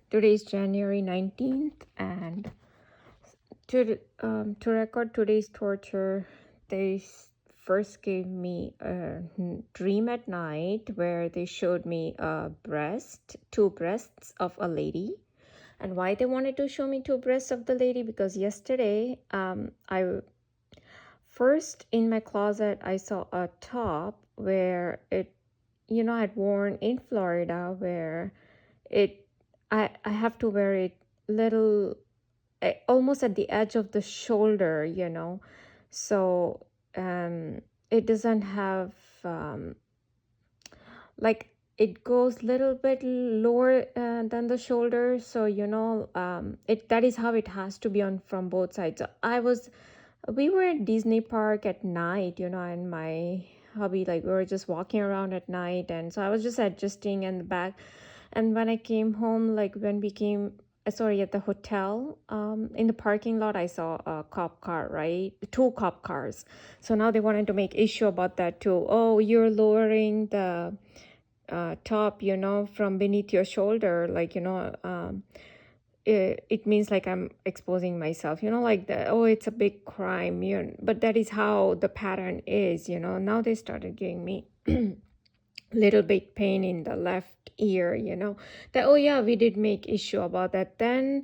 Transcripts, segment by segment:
Today is January 19th, and to record today's torture, first gave me a dream at night where they showed me two breasts of a lady. And why they wanted to show me two breasts of the lady? Because yesterday, I first in my closet, I saw a top where I'd worn in Florida, where I have to wear it little almost at the edge of the shoulder, so it doesn't have like it goes little bit lower than the shoulder, so it that is how it has to be on from both sides. So we were at Disney park at night, and my hubby, like, we were just walking around at night, and so I was just adjusting in the back. And when I came home, like when we came sorry, at the hotel, in the parking lot, I saw a cop car, right? Two cop cars. So now they wanted to make issue about that too. Oh, you're lowering the top, from beneath your shoulder, like, it means like I'm exposing myself, like that. Oh, it's a big crime, but that is how the pattern is, Now they started giving me little bit pain in the left ear, that, oh yeah, we did make issue about that. Then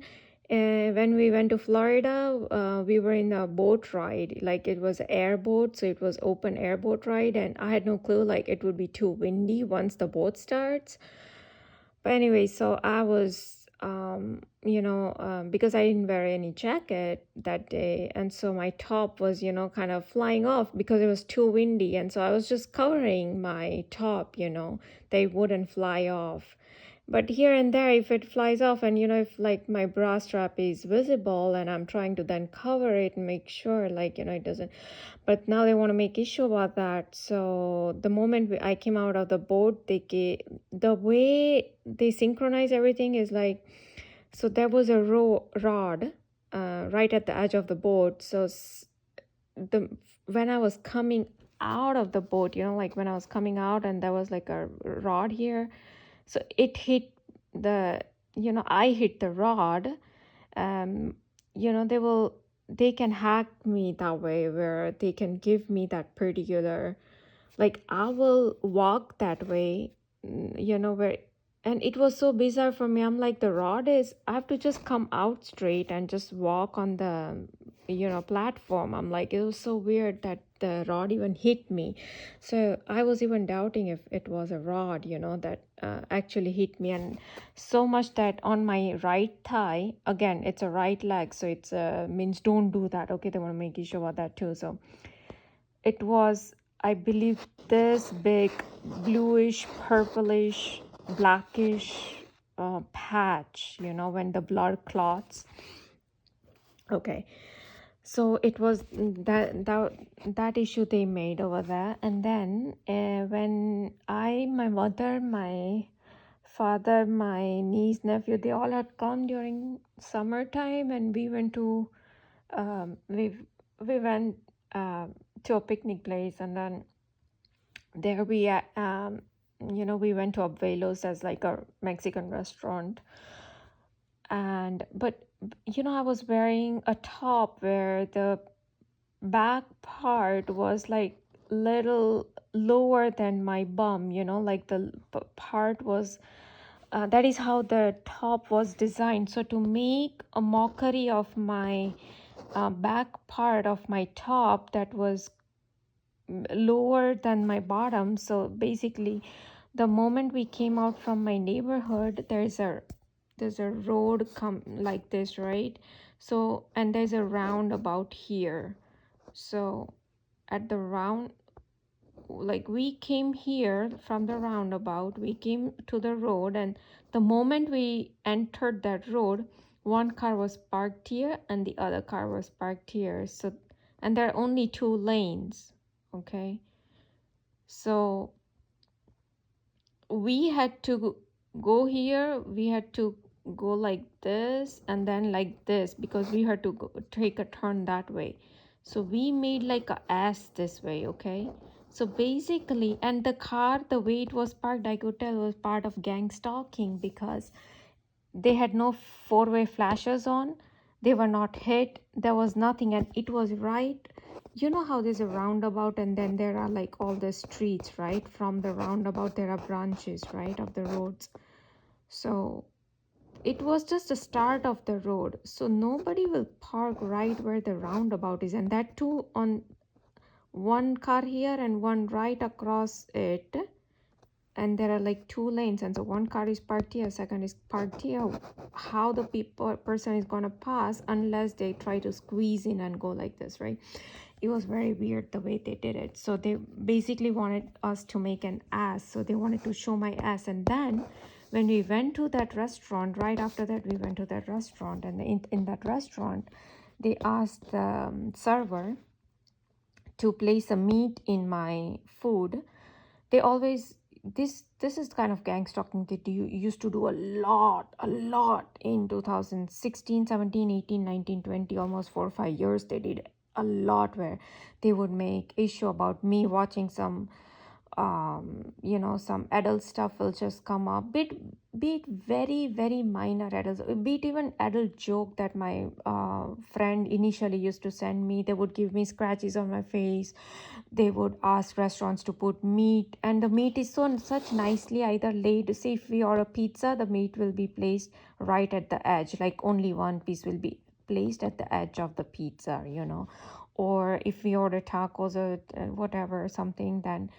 when we went to Florida, we were in a boat ride, like it was an airboat, so it was open airboat ride, and I had no clue like it would be too windy once the boat starts. But anyway, so I was, because I didn't wear any jacket that day, and so my top was, kind of flying off because it was too windy, and so I was just covering my top, they wouldn't fly off. But here and there, if it flies off, and if like my bra strap is visible, and I'm trying to then cover it and make sure, like, it doesn't. But now they want to make issue about that. So the moment I came out of the boat, the way they synchronize everything is like, so there was a rod right at the edge of the boat. So when I was coming out of the boat, like when I was coming out, and there was like a rod here, so it hit the, I hit the rod. um they can hack me that way, where they can give me that particular, like, I will walk that way, where. And it was so bizarre for me. I'm like, the rod is, I have to just come out straight and just walk on the platform. I'm like, it was so weird that the rod even hit me. So I was even doubting if it was a rod, that actually hit me. And so much that on my right thigh, again, it's a right leg, so it's means don't do that. Okay, they want to make issue about that too. So it was, I believe, this big bluish, purplish, blackish patch, when the blood clots. Okay, so it was that issue they made over there. And then when my mother, my father, my niece, nephew, they all had come during summertime, and we went to we went to a picnic place, and then there we went to Abuelos, as like a Mexican restaurant. And but I was wearing a top where the back part was like little lower than my bum, like the part was that is how the top was designed. So to make a mockery of my back part of my top that was lower than my bottom. So basically, the moment we came out from my neighborhood, there's a road come like this, right? So, and there's a roundabout here. So at the round, like, we came here from the roundabout, we came to the road, and the moment we entered that road, one car was parked here and the other car was parked here. So, and there are only two lanes. Okay, so we had to go here, we had to go like this and then like this, because we had to take a turn that way. So we made like a S this way. Okay, so basically, and the car, the way it was parked, I could tell was part of gang stalking, because they had no four-way flashers on. They were not hit. There was nothing, and it was right. You know how there's a roundabout, and then there are like all the streets, right? From the roundabout, there are branches, right, of the roads. So it was just the start of the road. So nobody will park right where the roundabout is, and that too on one car here and one right across it, and there are like two lanes, and so one car is parked here, second is parked here. How the person is gonna pass unless they try to squeeze in and go like this, right? It was very weird the way they did it. So they basically wanted us to make an ass. So they wanted to show my ass. And then when we went to that restaurant, right after that we went to that restaurant, and in that restaurant they asked the server to place a meat in my food. They always, this is kind of gang stalking that you used to do a lot in 2016, 17, 18, 19, 20, almost 4 or 5 years. They did a lot where they would make issue about me watching some some adult stuff will just come up, be it very very minor adults, be it even adult joke that my friend initially used to send me. They would give me scratches on my face. They would ask restaurants to put meat, and the meat is so such nicely either laid. Say if we order pizza, the meat will be placed right at the edge, like only one piece will be placed at the edge of the pizza, or if we order tacos or whatever something, then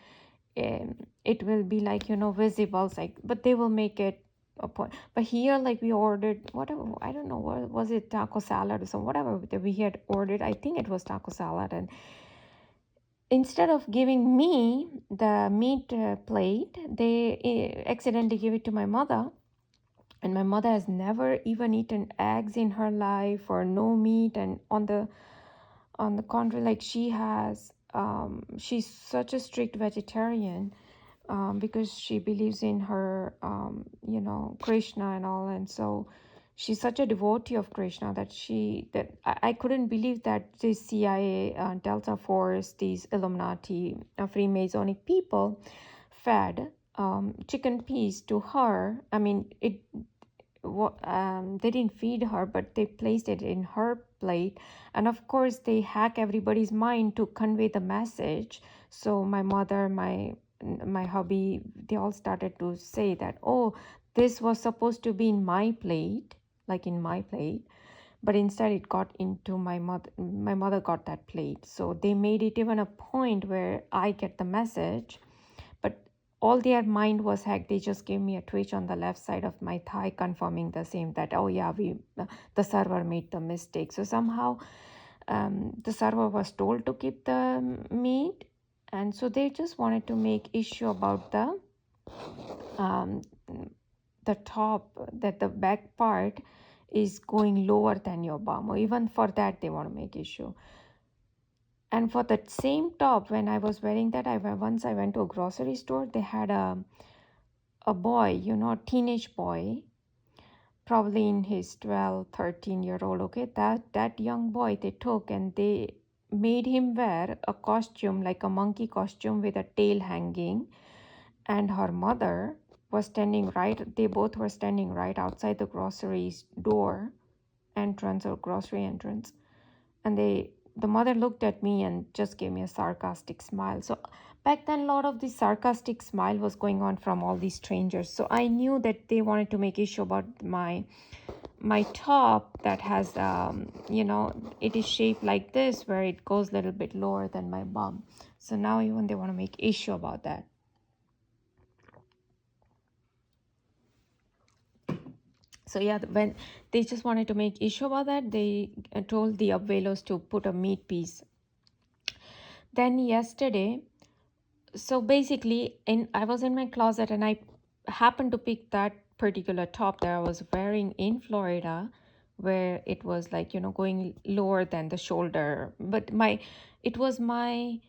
it will be like visible, like, but they will make it a point. But here, like, we ordered whatever, I don't know, what was it, taco salad or so, whatever that we had ordered. I think it was taco salad, and instead of giving me the meat plate, they accidentally gave it to my mother. And my mother has never even eaten eggs in her life, or no meat. And on the contrary, like, she's such a strict vegetarian, because she believes in her Krishna and all. And so she's such a devotee of Krishna that I couldn't believe that this CIA, Delta Force, these Illuminati, Freemasonic people fed chicken peas to her. I mean, they didn't feed her, but they placed it in her plate. And of course they hack everybody's mind to convey the message. So my mother, my hubby, they all started to say that, oh, this was supposed to be in my plate, like in my plate, but instead it got into my mother. My mother got that plate. So they made it even a point where I get the message, but all their mind was hacked. They just gave me a twitch on the left side of my thigh, confirming the same, that, oh yeah, the server made the mistake. So somehow the server was told to keep the meat, and so they just wanted to make issue about um, the top, that the back part is going lower than your bum, or even for that they want to make issue. And for that same top, when I was wearing that, once I went to a grocery store. They had a boy, a teenage boy, probably in his 12, 13-year-old. Okay, that young boy, they took and they made him wear a costume, like a monkey costume with a tail hanging. And her mother was standing right, they both were standing right outside the grocery door entrance, or grocery entrance. And the mother looked at me and just gave me a sarcastic smile. So back then, a lot of this sarcastic smile was going on from all these strangers. So I knew that they wanted to make issue about my top, that has it is shaped like this, where it goes a little bit lower than my bum. So now even they want to make issue about that. So yeah, when they just wanted to make issue about that, they told the abuelos to put a meat piece. Then yesterday, so basically, I was in my closet, and I happened to pick that particular top that I was wearing in Florida, where it was like, going lower than the shoulder. But it was my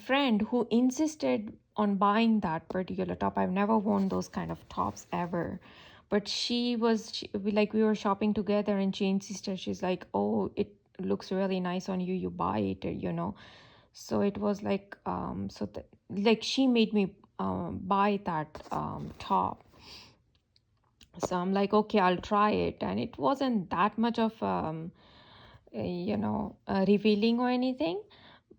friend who insisted on buying that particular top. I've never worn those kind of tops ever, but we were shopping together, and she insisted. She's like, oh, it looks really nice on you, you buy it. So it was like, like she made me buy that top. So I'm like, okay, I'll try it. And it wasn't that much of, revealing or anything.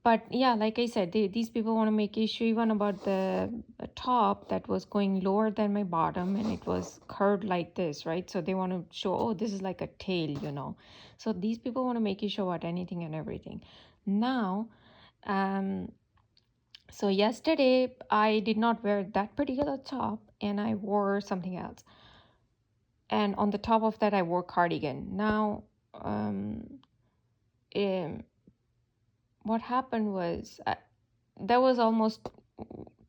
But yeah, like I said, these people want to make issue even about the top that was going lower than my bottom, and it was curved like this, right? So they want to show, oh, this is like a tail. So these people want to make issue about anything and everything. Now, um, so yesterday I did not wear that particular top, and I wore something else. And on the top of that, I wore cardigan. Now, um, um what happened was, there was almost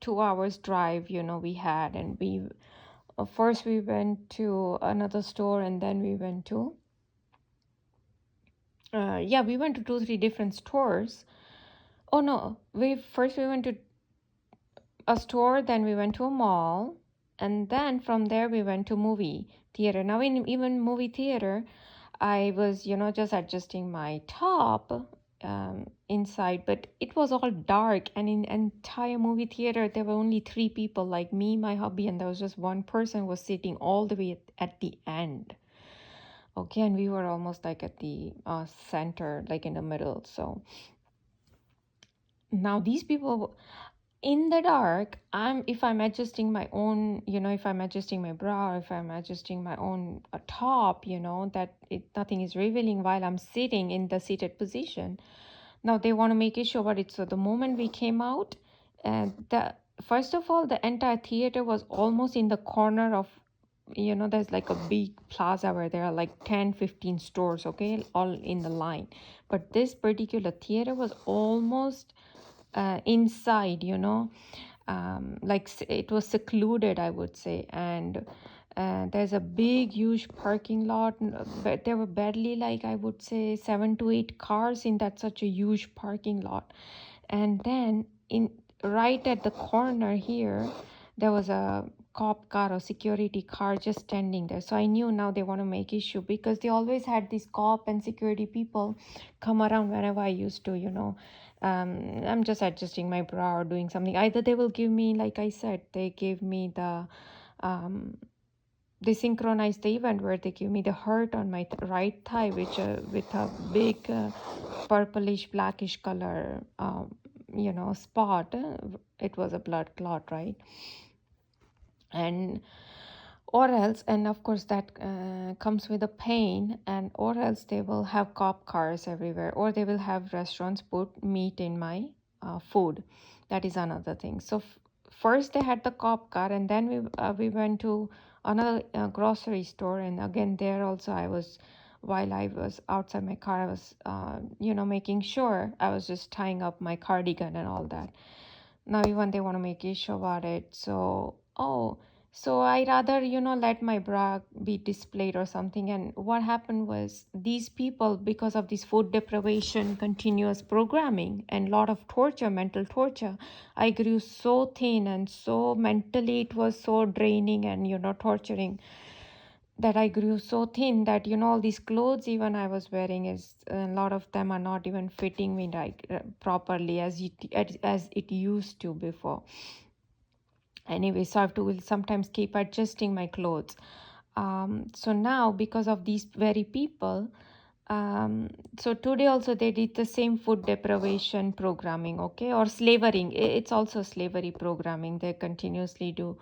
2 hours drive, we had, and we first we went to another store, and then we went to we went to 2 3 different stores. Oh no, we went to a store, then we went to a mall, and then from there we went to movie theater. Now in even movie theater, I was, just adjusting my top inside, but it was all dark. And in entire movie theater, there were only 3 people, like me, my hubby, and there was just one person who was sitting all the way at the end. Okay, and we were almost like at the center, like in the middle. So now these people in the dark, if I'm adjusting my own, if I'm adjusting my bra, if I'm adjusting my own top, that nothing is revealing while I'm sitting in the seated position. Now they want to make it sure about it. So the moment we came out, and the first of all, the entire theater was almost in the corner of, there's like a big plaza where there are like 10 15 stores, okay, all in the line. But this particular theater was almost inside, like it was secluded, I would say. And there's a big huge parking lot, but there were barely, like, I would say 7 to 8 cars in that such a huge parking lot. And then in right at the corner here, there was a cop car or security car just standing there. So I knew now they want to make issue, because they always had these cop and security people come around whenever I used to, I'm just adjusting my bra or doing something. Either they will give me, like I said, they gave me um, they synchronized the event where they give me the hurt on my right thigh, which with a big purplish blackish color, spot. It was a blood clot, right? And or else, and of course that comes with a pain. And or else they will have cop cars everywhere, or they will have restaurants put meat in my food. That is another thing. So first they had the cop car, and then we went to another grocery store. And again there also, I was, while I was outside my car, I was making sure, I was just tying up my cardigan and all that. Now even they want to make issue about it. So I rather, let my bra be displayed or something. And what happened was, these people, because of this food deprivation, continuous programming, and lot of torture, mental torture, I grew so thin, and so mentally it was so draining and, torturing, that I grew so thin that, all these clothes even I was wearing, is a lot of them are not even fitting me like properly as it used to before. Anyway, so I have to will sometimes keep adjusting my clothes. So now, because of these very people, so today also they did the same food deprivation programming, okay, or slavering. It's also slavery programming they continuously do.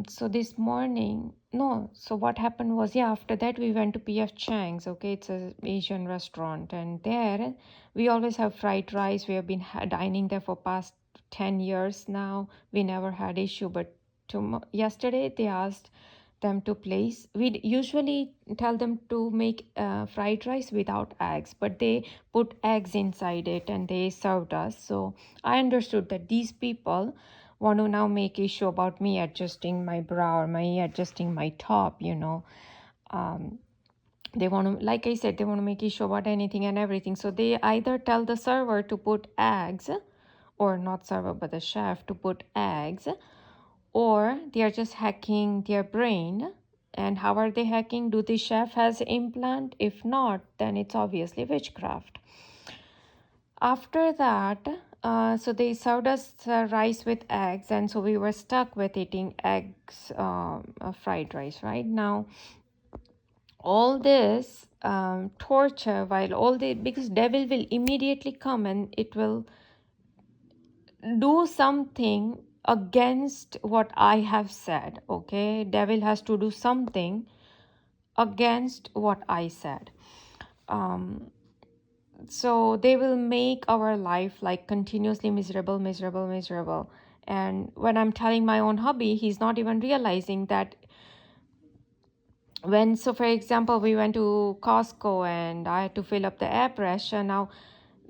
So this morning, no, so what happened was, yeah, after that we went to PF Chang's, okay, it's a Asian restaurant, and there we always have fried rice. We have been dining there for past 10 years now. We never had issue, but yesterday they asked them to place, we usually tell them to make fried rice without eggs, but they put eggs inside it and they served us. So I understood that these people want to now make issue about me adjusting my bra or my adjusting my top. um, they want to, like I said, they want to make issue about anything and everything. So they either tell the server to put eggs, or not server but the chef to put eggs, or they are just hacking their brain. And how are they hacking? Do the chef has implant? If not, then it's obviously witchcraft. After that, So they served us rice with eggs, and so we were stuck with eating eggs, fried rice. Right now, all this torture, while all the because devil will immediately come and it will do something against what I have said. Okay, devil has to do something against what I said. Um, so they will make our life like continuously miserable, miserable, miserable. And when I'm telling my own hubby, he's not even realizing that so for example, we went to Costco and I had to fill up the air pressure. Now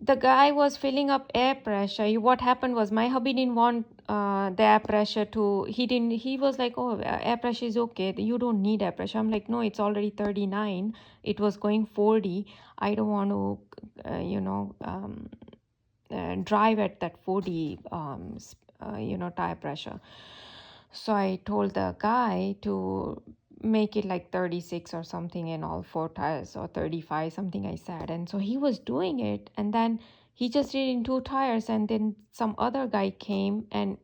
the guy was filling up air pressure. What happened was my hubby didn't want the air pressure to, he was like, oh, air pressure is okay, you don't need air pressure. I'm like, no, it's already 39, it was going 40. I don't want to drive at that 40 tire pressure. So I told the guy to make it like 36 or something in all four tires, or 35, something I said. And so he was doing it, and then he just did in two tires, and then some other guy came and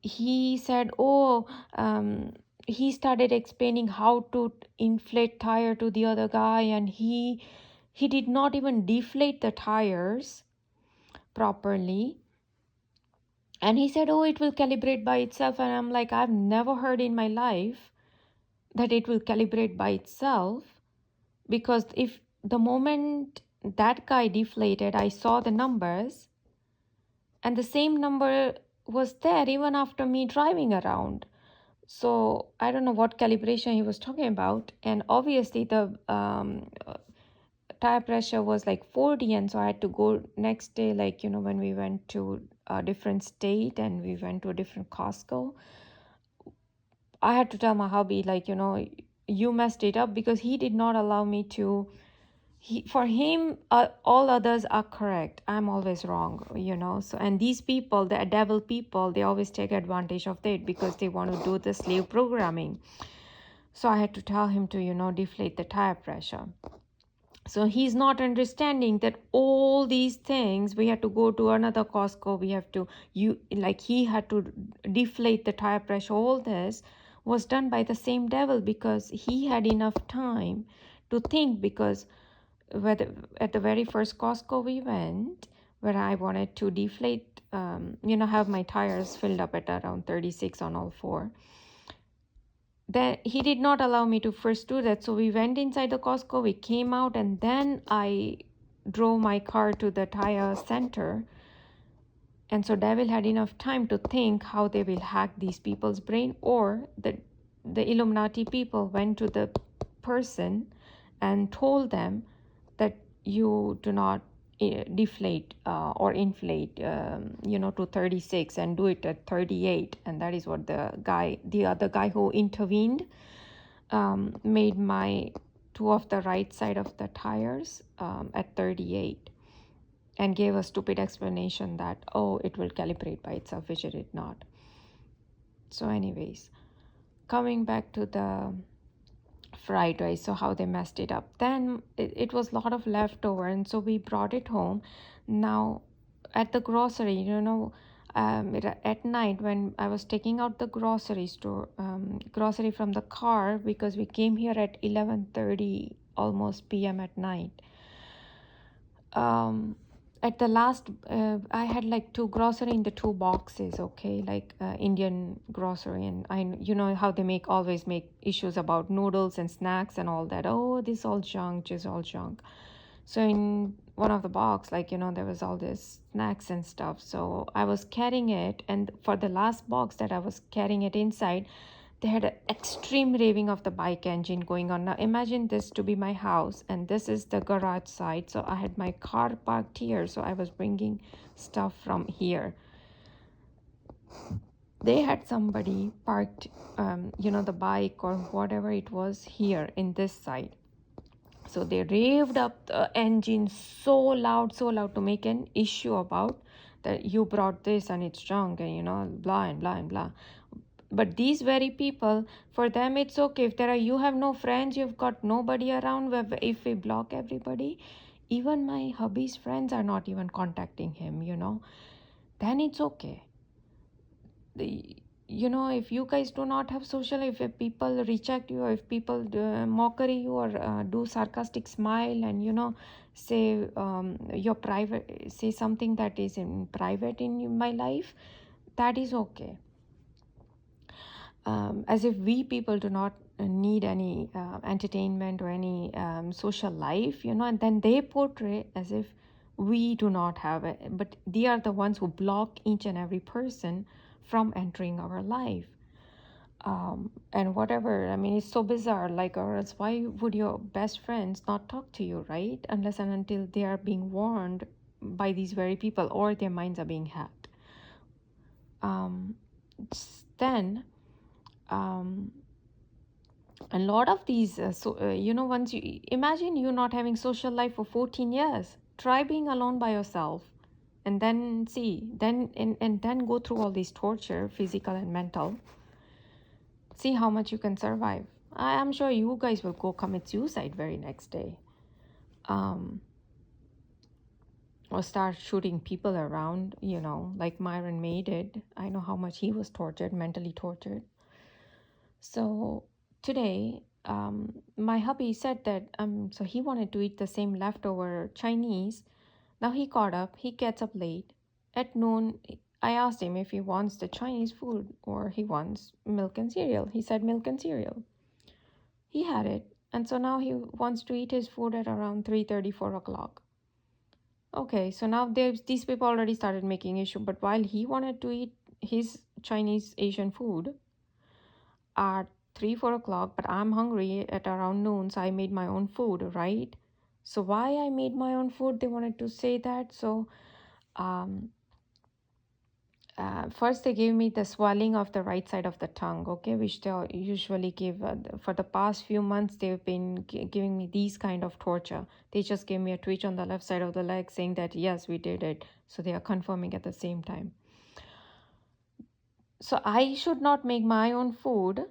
he said, oh, he started explaining how to inflate tire to the other guy, and he did not even deflate the tires properly. And he said, oh, it will calibrate by itself. And I'm like, I've never heard in my life that it will calibrate by itself. Because if the moment that guy deflated, I saw the numbers, and the same number was there even after me driving around. So I don't know what calibration he was talking about. And obviously the tire pressure was like 40, and so I had to go next day, like, when we went to a different state and we went to a different Costco, I had to tell my hubby, like, you messed it up, because he did not allow me to. For him, all others are correct, I'm always wrong. So, and these people, the devil people, they always take advantage of that because they want to do the slave programming. So I had to tell him to deflate the tire pressure. So he's not understanding that all these things, we had to go to another Costco, we have to, he had to deflate the tire pressure. All this was done by the same devil, because he had enough time to think. Because at the very first Costco we went, where I wanted to deflate, have my tires filled up at around 36 on all four, then he did not allow me to first do that. So we went inside the Costco, we came out, and then I drove my car to the tire center. And so devil had enough time to think how they will hack these people's brain, or the Illuminati people went to the person and told them that you do not deflate or inflate to 36 and do it at 38. And that is what the other guy who intervened made my two of the right side of the tires at 38, and gave a stupid explanation that, oh, it will calibrate by itself, which it did not. So anyways, coming back to the fried rice, so how they messed it up, then it was a lot of leftover, and so we brought it home. Now at the grocery, at night, when I was taking out the grocery from the car, because we came here at 11:30 almost p.m. at night, at the last, I had like two grocery in the two boxes, okay, like Indian grocery. And how they always make issues about noodles and snacks and all that. Oh, this all junk, just all junk. So in one of the box, there was all this snacks and stuff. So I was carrying it, and for the last box that I was carrying it inside, they had an extreme raving of the bike engine going on. Now imagine this to be my house, and this is the garage side. So I had my car parked here, so I was bringing stuff from here. They had somebody parked, the bike or whatever it was here in this side. So they raved up the engine so loud to make an issue about that you brought this and it's junk, and blah and blah and blah. But these very people, for them it's okay. If you have no friends, you've got nobody around, if we block everybody, Even my hubby's friends are not even contacting him, then it's okay. the if you guys do not have social, if people reject you, or if people mockery you, or do sarcastic smile, and say your private, say something that is in private in my life, that is okay. As if we people do not need any entertainment or any social life, and then they portray as if we do not have it, but they are the ones who block each and every person from entering our life. And whatever, I mean, it's so bizarre, like, or else why would your best friends not talk to you, right? Unless and until they are being warned by these very people, or their minds are being hacked. um, then um, a lot of these once you imagine you not having social life for 14 years, try being alone by yourself, and then see, and then go through all these torture, physical and mental. See how much you can survive. I am sure you guys will go commit suicide very next day, um, or start shooting people around, like Myron May did. I know how much he was tortured, mentally tortured. So today, my hubby said that so he wanted to eat the same leftover Chinese. Now he caught up. He gets up late. At noon, I asked him if he wants the Chinese food or he wants milk and cereal. He said milk and cereal. He had it, and so now he wants to eat his food at around 3:30, 4 o'clock. Okay, so now these people already started making issue. But while he wanted to eat his Chinese Asian food at 3, 4 o'clock, but I'm hungry at around noon, so I made my own food, right? So why I made my own food? They wanted to say that. So um, first they gave me the swelling of the right side of the tongue, okay, which they usually give for the past few months. They've been giving me these kind of torture. They just gave me a twitch on the left side of the leg saying that yes, we did it, so they are confirming at the same time. So I should not make my own food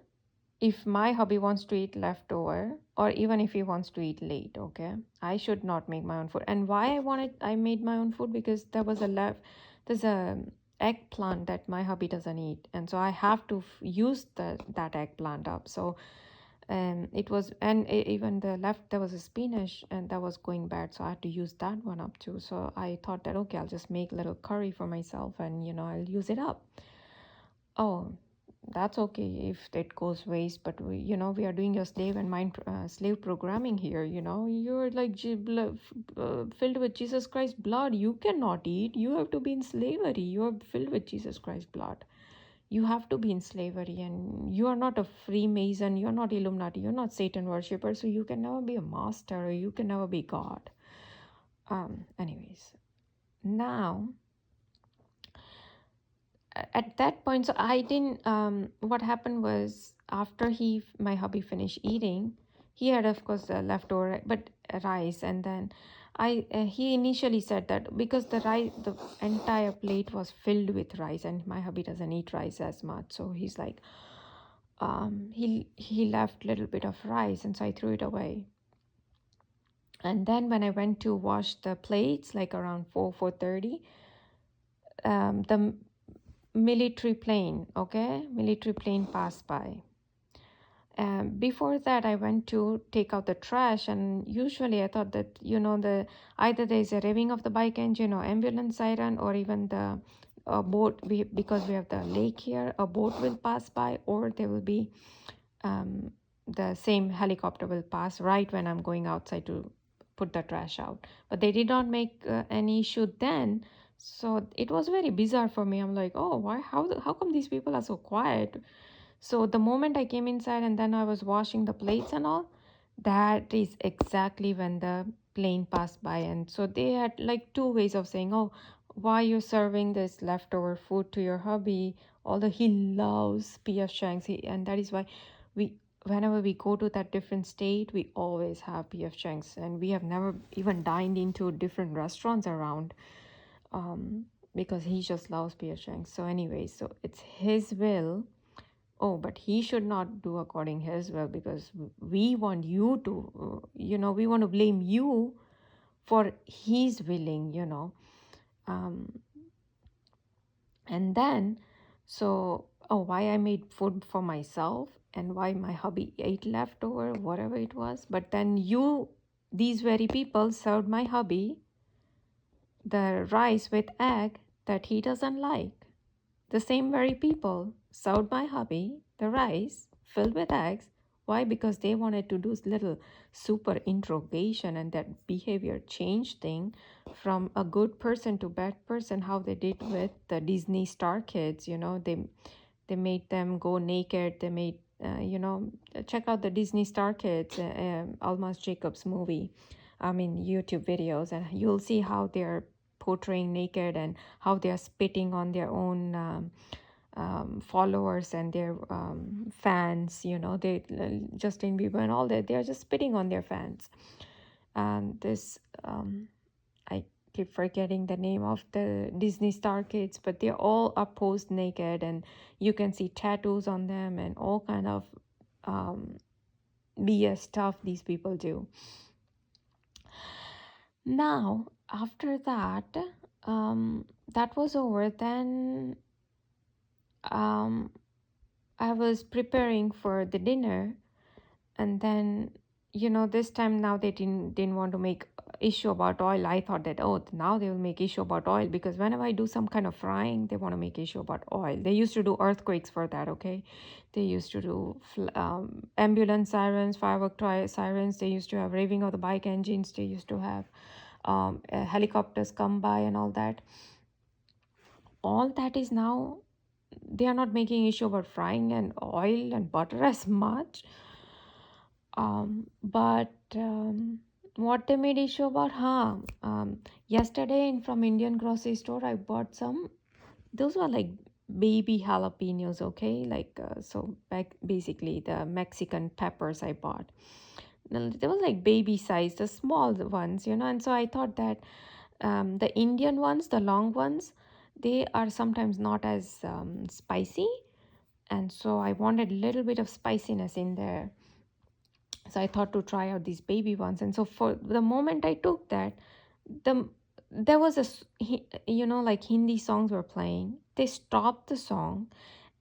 if my hubby wants to eat leftover, or even if he wants to eat late. Okay, I should not make my own food. And why I made my own food, because there's a eggplant that my hubby doesn't eat, and so I have to use that eggplant up. So it was, and even the left, there was a spinach and that was going bad, so I had to use that one up too. So I thought that okay, I'll just make a little curry for myself, and I'll use it up. Oh, that's okay if it goes waste, but we are doing your slave programming here. You're like filled with Jesus Christ blood. You cannot eat. You have to be in slavery. You are filled with Jesus Christ blood. You have to be in slavery, and you are not a Freemason. You're not Illuminati. You're not Satan worshiper. So you can never be a master, or you can never be God. Anyways, now at that point, so I didn't what happened was, after my hubby finished eating, he had of course the leftover but rice. And then he initially said that because the entire plate was filled with rice, and my hubby doesn't eat rice as much, so he's like, he left a little bit of rice, and so I threw it away. And then when I went to wash the plates, like around 4:30, the military plane passed by. Before that, I went to take out the trash, and usually I thought that the either there is a revving of the bike engine, or ambulance siren, or even the boat. Because we have the lake here, a boat will pass by, or there will be the same helicopter will pass right when I'm going outside to put the trash out. But they did not make any issue then. So it was very bizarre for me. I'm like, oh, why? How come these people are so quiet? So the moment I came inside, and then I was washing the plates and all, that is exactly when the plane passed by. And so they had like two ways of saying, oh, why you're serving this leftover food to your hubby, although he loves P.F. Chang's, and that is why we whenever we go to that different state, we always have P.F. Chang's, and we have never even dined into different restaurants around, because he just loves P.F. Chang's. So anyway, so it's his will. Oh, but he should not do according his will, because we want you to, we want to blame you for his willing, um, and then, so, oh, why I made food for myself and why my hubby ate leftover, whatever it was. But then these very people served my hubby the rice with egg that he doesn't like. The same very people served my hubby the rice filled with eggs. Why? Because they wanted to do little super interrogation and that behavior change thing from a good person to bad person, how they did with the Disney star kids. They made them go naked. They made check out the Disney star kids, Almas Jacobs movie. I mean YouTube videos, and you'll see how they're portraying naked and how they are spitting on their own followers and their fans. They Justin Bieber and all that. They are just spitting on their fans. And this I keep forgetting the name of the Disney star kids, but they're all are posed naked, and you can see tattoos on them and all kind of BS stuff these people do. Now, after that, that was over. Then I was preparing for the dinner, and then this time now they didn't want to make issue about oil. I thought that, oh, now they will make issue about oil, because whenever I do some kind of frying, they want to make issue about oil. They used to do earthquakes for that. Okay, they used to do ambulance sirens, firework sirens. They used to have raving of the bike engines. They used to have helicopters come by and all that. All that is now, they are not making issue about frying and oil and butter as much. But what they made issue about, yesterday from Indian grocery store, I bought those were like baby jalapenos, okay? Like, so basically the Mexican peppers I bought. They were like baby size, the small ones, and so I thought that the Indian ones, the long ones, they are sometimes not as spicy. And so I wanted a little bit of spiciness in there. So I thought to try out these baby ones. And so for the moment I took that, there was like Hindi songs were playing. They stopped the song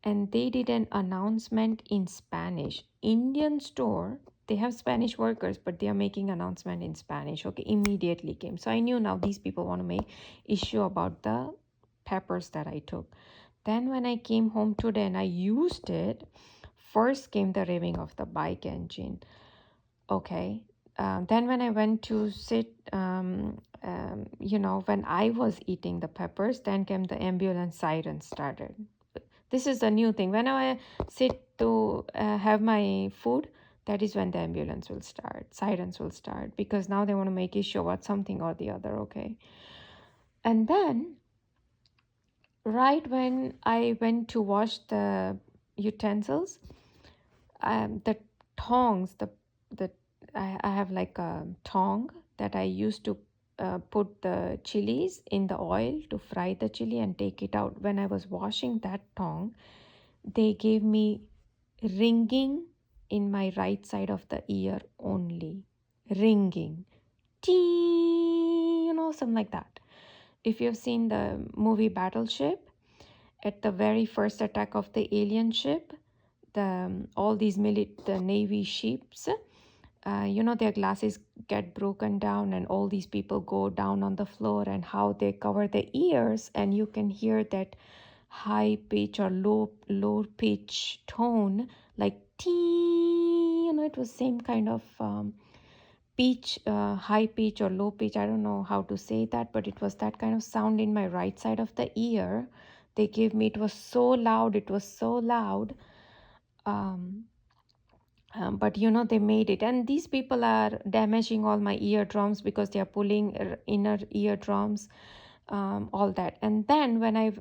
and they did an announcement in Spanish. Indian store, they have Spanish workers, but they are making announcement in Spanish. Okay, immediately came. So I knew now these people want to make issue about the peppers that I took. Then when I came home today and I used it, first came the raving of the bike engine. Okay. Then when I went to sit, when I was eating the peppers, then came the ambulance siren started. This is a new thing. When I sit to have my food, that is when the ambulance will start, sirens will start, because now they want to make issue about something or the other, okay? And then, right when I went to wash the utensils, the tongs, I have like a tong that I used to put the chilies in the oil to fry the chili and take it out. When I was washing that tong, they gave me ringing in my right side of the ear only. Ringing. Tee, something like that. If you've seen the movie Battleship, at the very first attack of the alien ship, all these the Navy ships, their glasses get broken down and all these people go down on the floor, and how they cover their ears, and you can hear that high pitch or low pitch tone, like tee, it was same kind of pitch, high pitch or low pitch. I don't know how to say that, but it was that kind of sound in my right side of the ear. They gave me, it was so loud, but they made it. And these people are damaging all my eardrums because they are pulling inner eardrums, all that. And then when I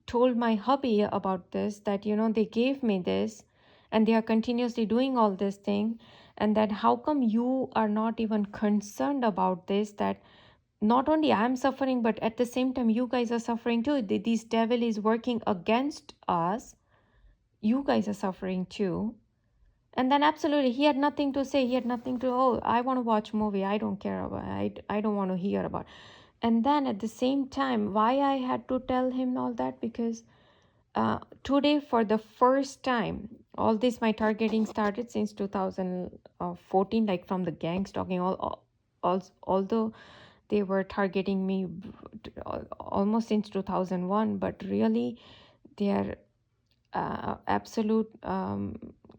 told my hubby about this, that they gave me this and they are continuously doing all this thing, and that how come you are not even concerned about this, that not only I am suffering, but at the same time you guys are suffering too. This devil is working against us. You guys are suffering too. And then absolutely, he had nothing to say. He had nothing to, oh, I want to watch movie. I don't care about I don't want to hear about. And then at the same time, why I had to tell him all that? Because today, for the first time, all this my targeting started since 2014, like from the gang stalking. Although they were targeting me almost since 2001, but really, they are absolute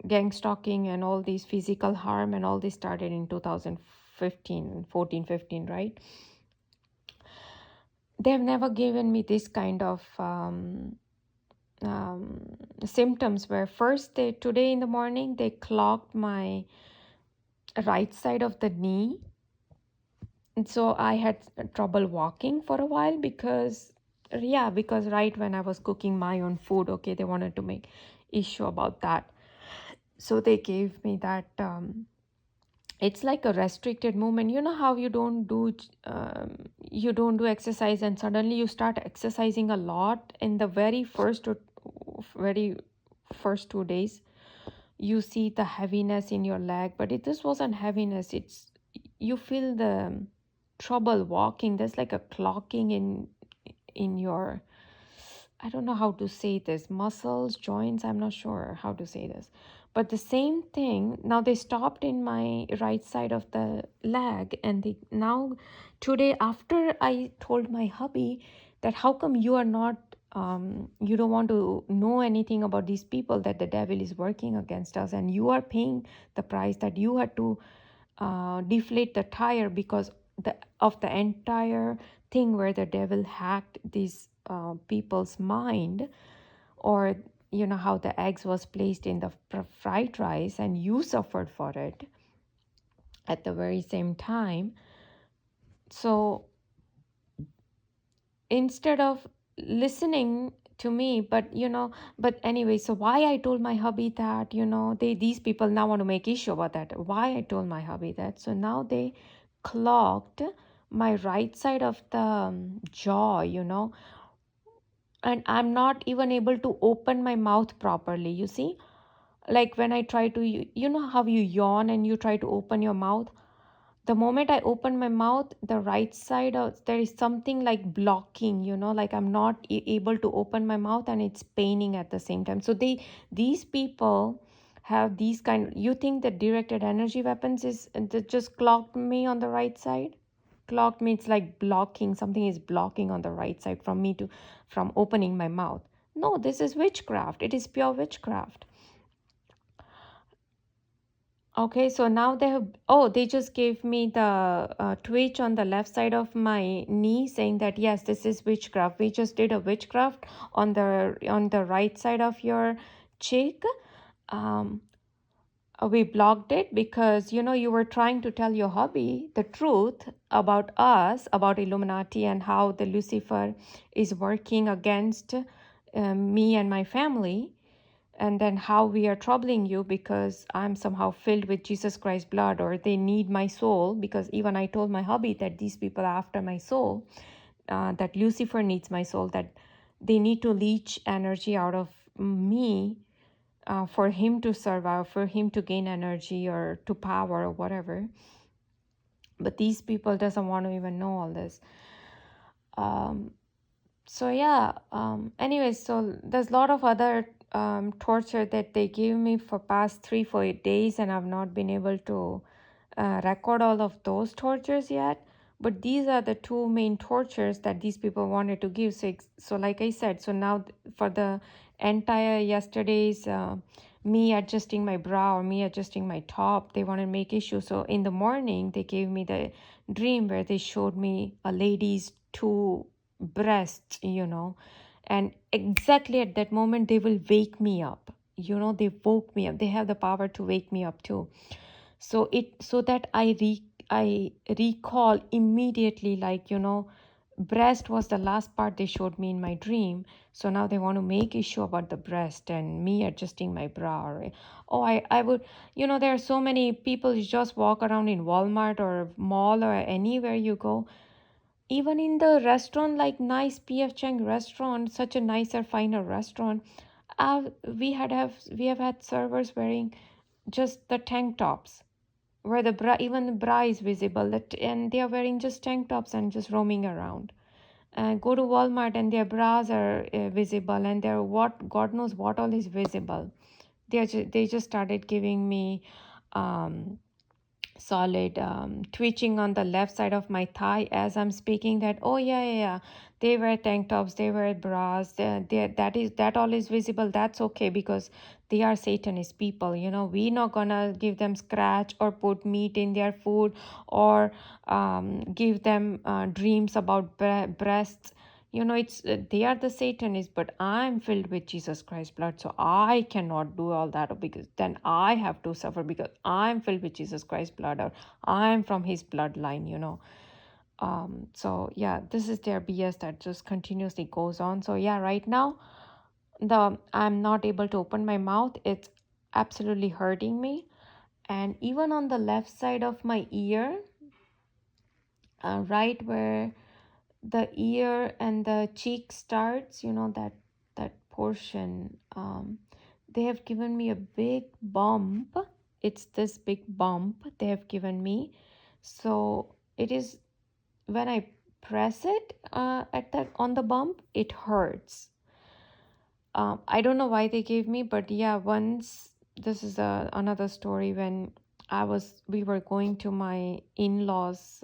gang stalking and all these physical harm and all this started in 2015, 14, 15, right? They have never given me this kind of symptoms where first they today in the morning they clogged my right side of the knee, and so I had trouble walking for a while because because right when I was cooking my own food, okay, they wanted to make issue about that, so they gave me that it's like a restricted movement. You know how you don't do exercise and suddenly you start exercising a lot in the very first 2 days. You see the heaviness in your leg, but this wasn't heaviness. It's you feel the trouble walking. There's like a clocking in your, I don't know how to say this, muscles, joints, I'm not sure how to say this. But the same thing, now they stopped in my right side of the leg, and they now today after I told my hubby that how come you are not you don't want to know anything about these people, that the devil is working against us and you are paying the price, that you had to deflate the tire because of the entire thing where the devil hacked these people's mind, or you know how the eggs was placed in the fried rice and you suffered for it at the very same time. So instead of listening to me, but anyway, so why I told my hubby that, these people now want to make issue about that, why I told my hubby that, so now they clogged my right side of the jaw, and I'm not even able to open my mouth properly, you see. Like when I try to, you know how you yawn and you try to open your mouth, the moment I open my mouth, the right side of there is something like blocking, like I'm not able to open my mouth and it's paining at the same time. So these people have these kind, you think that directed energy weapons is that just clogged me on the right side. Clogged me, it's like blocking, something is blocking on the right side from me to from opening my mouth. No, this is witchcraft. It is pure witchcraft. Okay, so now they just gave me the twitch on the left side of my knee, saying that yes, this is witchcraft. We just did a witchcraft on the right side of your cheek. Um, we blocked it because you were trying to tell your hubby the truth about us, about Illuminati, and how the Lucifer is working against me and my family, and then how we are troubling you because I'm somehow filled with Jesus Christ's blood, or they need my soul, because even I told my hubby that these people are after my soul, that Lucifer needs my soul, that they need to leech energy out of me for him to survive, for him to gain energy or to power or whatever. But these people doesn't want to even know all this. So yeah, anyways, so there's a lot of other torture that they give me for past 3-4 days, and I've not been able to record all of those tortures yet. But these are the two main tortures that these people wanted to give. So like I said, so now for the entire yesterday's me adjusting my brow or me adjusting my top, they want to make issue. So in the morning, they gave me the dream where they showed me a lady's two breasts, and exactly at that moment they will wake me up. They woke me up. They have the power to wake me up too. So that I recall immediately, like, breast was the last part they showed me in my dream. So now they want to make issue about the breast and me adjusting my bra. Oh, I would, there are so many people, you just walk around in Walmart or mall or anywhere you go, even in the restaurant, like nice PF Chang restaurant, such a nicer, finer restaurant, we have had servers wearing just the tank tops, where the bra, even the bra is visible, and they are wearing just tank tops and just roaming around. And go to Walmart and their bras are visible, and their what God knows what all is visible. They just started giving me um, solid twitching on the left side of my thigh as I'm speaking, that oh yeah, yeah, yeah, they wear tank tops, they wear bras, that all is visible. That's okay, because they are Satanist people, we're not gonna give them scratch or put meat in their food, or give them dreams about breasts. It's they are the Satanists, but I'm filled with Jesus Christ blood, so I cannot do all that, because then I have to suffer, because I'm filled with Jesus Christ blood, or I'm from his bloodline. So yeah, this is their BS that just continuously goes on. So yeah, right now the I'm not able to open my mouth. It's absolutely hurting me, and even on the left side of my ear, right where the ear and the cheek starts, that portion, they have given me a big bump. It's this big bump they have given me. So it is, when I press it at that on the bump, it hurts. I don't know why they gave me, but yeah, once, this is another story. When we were going to my in-laws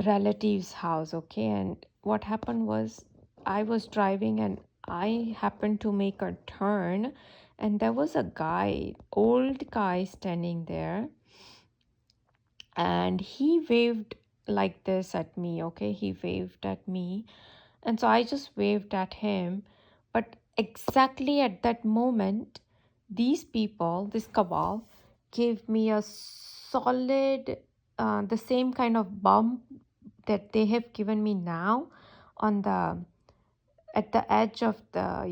relative's house, okay? And what happened was, I was driving and I happened to make a turn, and there was a guy, old guy, standing there, and he waved like this at me, okay? He waved at me, and so I just waved at him. But exactly at that moment, these people, this cabal, gave me a solid, the same kind of bump that they have given me now on the at the edge of the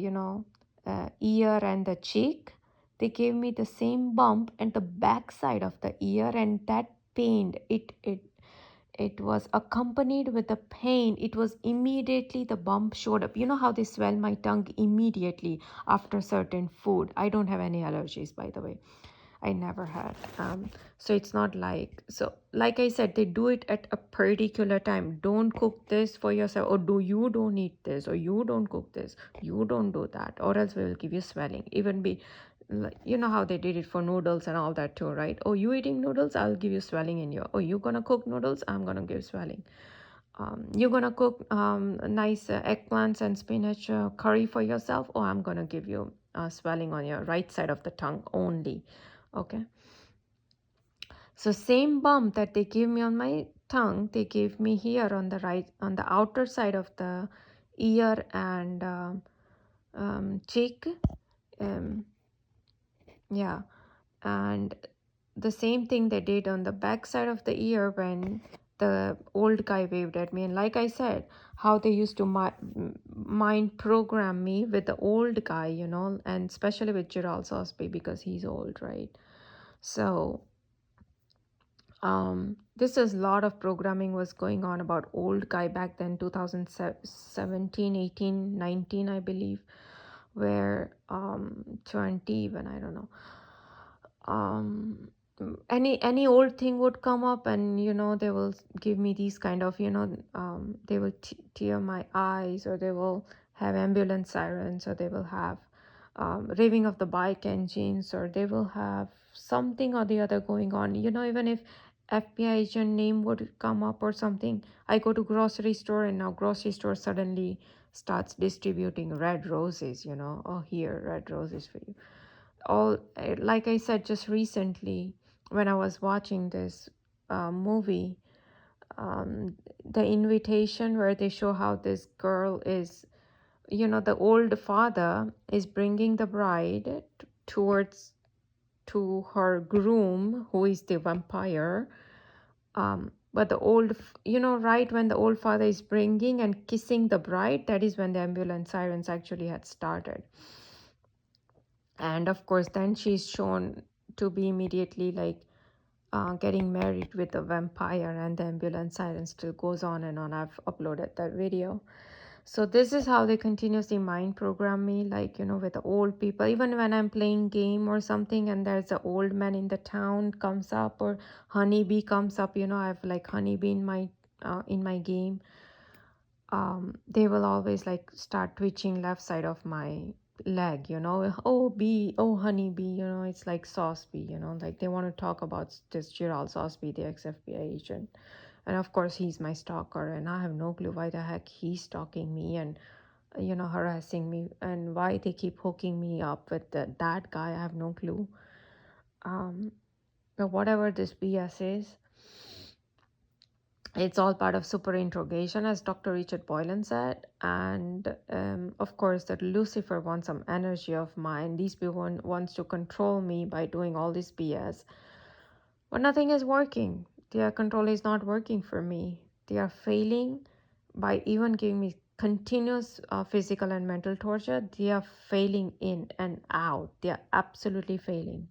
ear and the cheek. They gave me the same bump at the back side of the ear, and that pain, it was accompanied with the pain. It was immediately, the bump showed up. You know how they swell my tongue immediately after certain food. I don't have any allergies, by the way. I never had. So it's not like, so like I said, they do it at a particular time. Don't cook this for yourself, or you don't eat this, or you don't cook this, you don't do that, or else we will give you swelling. Even be like, how they did it for noodles and all that too, right? Oh, you eating noodles, I'll give you swelling in your. Oh, you gonna cook noodles, I'm gonna give swelling. You're gonna cook nice eggplants and spinach curry for yourself, oh, I'm gonna give you swelling on your right side of the tongue only. Okay, so same bump that they gave me on my tongue, they gave me here on the right, on the outer side of the ear and cheek. um, yeah, and the same thing they did on the back side of the ear when the old guy waved at me. And like I said, how they used to mind program me with the old guy, and especially with Gerald Sosby, because he's old, right? So this is a lot of programming was going on about old guy back then, 2017, 18, 19, I believe, where 20 even, I don't know. Any old thing would come up, and they will give me these kind of, they will tear my eyes, or they will have ambulance sirens, or they will have raving of the bike engines, or they will have something or the other going on. Even if FBI agent name would come up or something, I go to grocery store, and now grocery store suddenly starts distributing red roses. Oh, here, red roses for you. All, like I said, just recently when I was watching this movie, the invitation, where they show how this girl is, the old father is bringing the bride towards to her groom, who is the vampire. But the old, right when the old father is bringing and kissing the bride, that is when the ambulance sirens actually had started. And of course, then she's shown to be immediately like getting married with a vampire, and the ambulance siren still goes on and on. I've uploaded that video. So this is how they continuously mind program me, like, with the old people. Even when I'm playing game or something and there's an old man in the town comes up, or honeybee comes up, I have like honeybee in my game. They will always like start twitching left side of my leg, oh bee, oh honeybee, it's like sauce bee, like they want to talk about this Gerald sauce bee, the ex-FBI agent. And of course he's my stalker, and I have no clue why the heck he's stalking me and harassing me, and why they keep hooking me up with that guy. I have no clue. um but whatever this BS is, it's all part of super interrogation, as Dr. Richard Boylan said. And of course, that Lucifer wants some energy of mine. These people wants to control me by doing all this BS. But nothing is working. Their control is not working for me. They are failing by even giving me continuous physical and mental torture. They are failing in and out. They are absolutely failing.